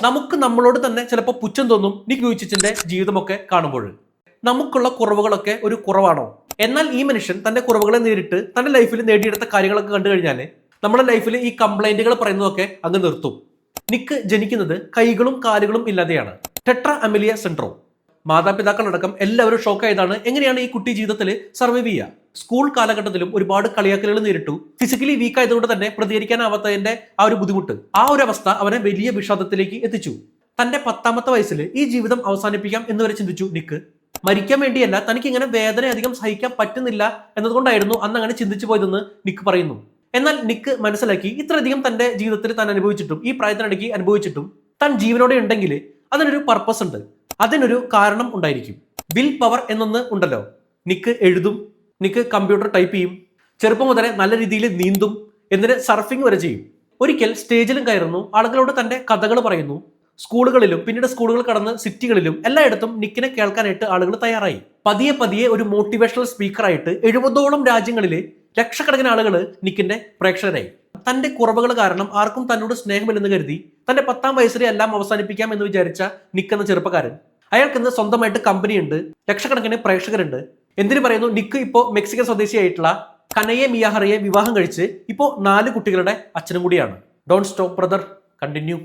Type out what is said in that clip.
നമുക്ക് നമ്മളോട് തന്നെ ചിലപ്പോൾ പുച്ഛം തോന്നും നിക് വൂയിച്ചിച്ചിന്റെ ജീവിതമൊക്കെ കാണുമ്പോൾ. നമുക്കുള്ള കുറവുകളൊക്കെ ഒരു കുറവാണോ? എന്നാൽ ഈ മനുഷ്യൻ തന്റെ കുറവുകളെ നേരിട്ട് തന്റെ ലൈഫിൽ നേടിയെടുത്ത കാര്യങ്ങളൊക്കെ കണ്ടു കഴിഞ്ഞാൽ നമ്മുടെ ലൈഫിൽ ഈ കംപ്ലൈന്റുകൾ പറയുന്നതൊക്കെ അങ്ങ് നിർത്തും. നിക്ക് ജനിക്കുന്നത് കൈകളും കാലുകളും ഇല്ലാതെയാണ്, ടെട്രാ അമിലിയ സിൻഡ്രോം. മാതാപിതാക്കളടക്കം എല്ലാവരും ഷോക്കായതാണ് എങ്ങനെയാണ് ഈ കുട്ടി ജീവിതത്തിൽ സർവൈവ് ചെയ്യുക. സ്കൂൾ കാലഘട്ടത്തിലും ഒരുപാട് കളിയാക്കലുകൾ നേരിട്ടു. ഫിസിക്കലി വീക്ക് ആയതുകൊണ്ട് തന്നെ പ്രതികരിക്കാനാവാത്തതിന്റെ ആ ഒരു ബുദ്ധിമുട്ട്, ആ ഒരു അവസ്ഥ അവനെ വലിയ വിഷാദത്തിലേക്ക് എത്തിച്ചു. തന്റെ 10ാമത്തെ വയസ്സിൽ ഈ ജീവിതം അവസാനിപ്പിക്കാം എന്ന് വരെ ചിന്തിച്ചു നിക്ക്. മരിക്കാൻ വേണ്ടിയല്ല, തനിക്ക് ഇങ്ങനെ വേദന അധികം സഹിക്കാൻ പറ്റുന്നില്ല എന്നതുകൊണ്ടായിരുന്നു അന്ന് അങ്ങനെ ചിന്തിച്ചു പോയതെന്ന് നിക്ക് പറയുന്നു. എന്നാൽ നിക്ക് മനസ്സിലാക്കി ഇത്രയധികം തന്റെ ജീവിതത്തിൽ താൻ അനുഭവിച്ചിട്ടും ഈ പ്രായത്തിനിടയ്ക്ക് അനുഭവിച്ചിട്ടും താൻ ജീവനോടെ ഉണ്ടെങ്കിൽ അതിനൊരു പർപ്പസ് ഉണ്ട്, അതിനൊരു കാരണം ഉണ്ടായിരിക്കും. വിൽ പവർ എന്നൊന്ന് ഉണ്ടല്ലോ. നിക്ക് എഴുതും, നിക്ക് കമ്പ്യൂട്ടർ ടൈപ്പ് ചെയ്യും, ചെറുപ്പം മുതലേ നല്ല രീതിയിൽ നീന്തും, എന്നിട്ട് സർഫിംഗ് വരെ ചെയ്യും. ഒരിക്കൽ സ്റ്റേജിലും കയറുന്നു, ആളുകളോട് തന്റെ കഥകൾ പറയുന്നു. സ്കൂളുകളിലും പിന്നീട് സ്കൂളുകൾ കടന്ന് സിറ്റികളിലും എല്ലായിടത്തും നിക്കിനെ കേൾക്കാനായിട്ട് ആളുകൾ തയ്യാറായി. പതിയെ പതിയെ ഒരു മോട്ടിവേഷണൽ സ്പീക്കറായിട്ട് 70ഓളം രാജ്യങ്ങളിലെ ലക്ഷക്കണക്കിന് ആളുകൾ നിക്കിന്റെ പ്രേക്ഷകരായി. തന്റെ കുറവുകൾ കാരണം ആർക്കും തന്നോട് സ്നേഹമില്ലെന്ന് കരുതി തന്റെ 10ാം വയസ്സിലെ എല്ലാം അവസാനിപ്പിക്കാം എന്ന് വിചാരിച്ച നിക്ക് എന്ന ചെറുപ്പക്കാരൻ, അയാൾക്കിന്ന് സ്വന്തമായിട്ട് കമ്പനിയുണ്ട്, ലക്ഷക്കണക്കിന് പ്രേക്ഷകരുണ്ട്. എന്തിനു പറയുന്നു, നിക്ക് ഇപ്പോൾ മെക്സിക്കൻ സ്വദേശിയായിട്ടുള്ള കനയെ മിയാഹറയെ വിവാഹം കഴിച്ച് ഇപ്പോൾ 4 കുട്ടികളുടെ അച്ഛനും കൂടിയാണ്. Don't stop brother, continue.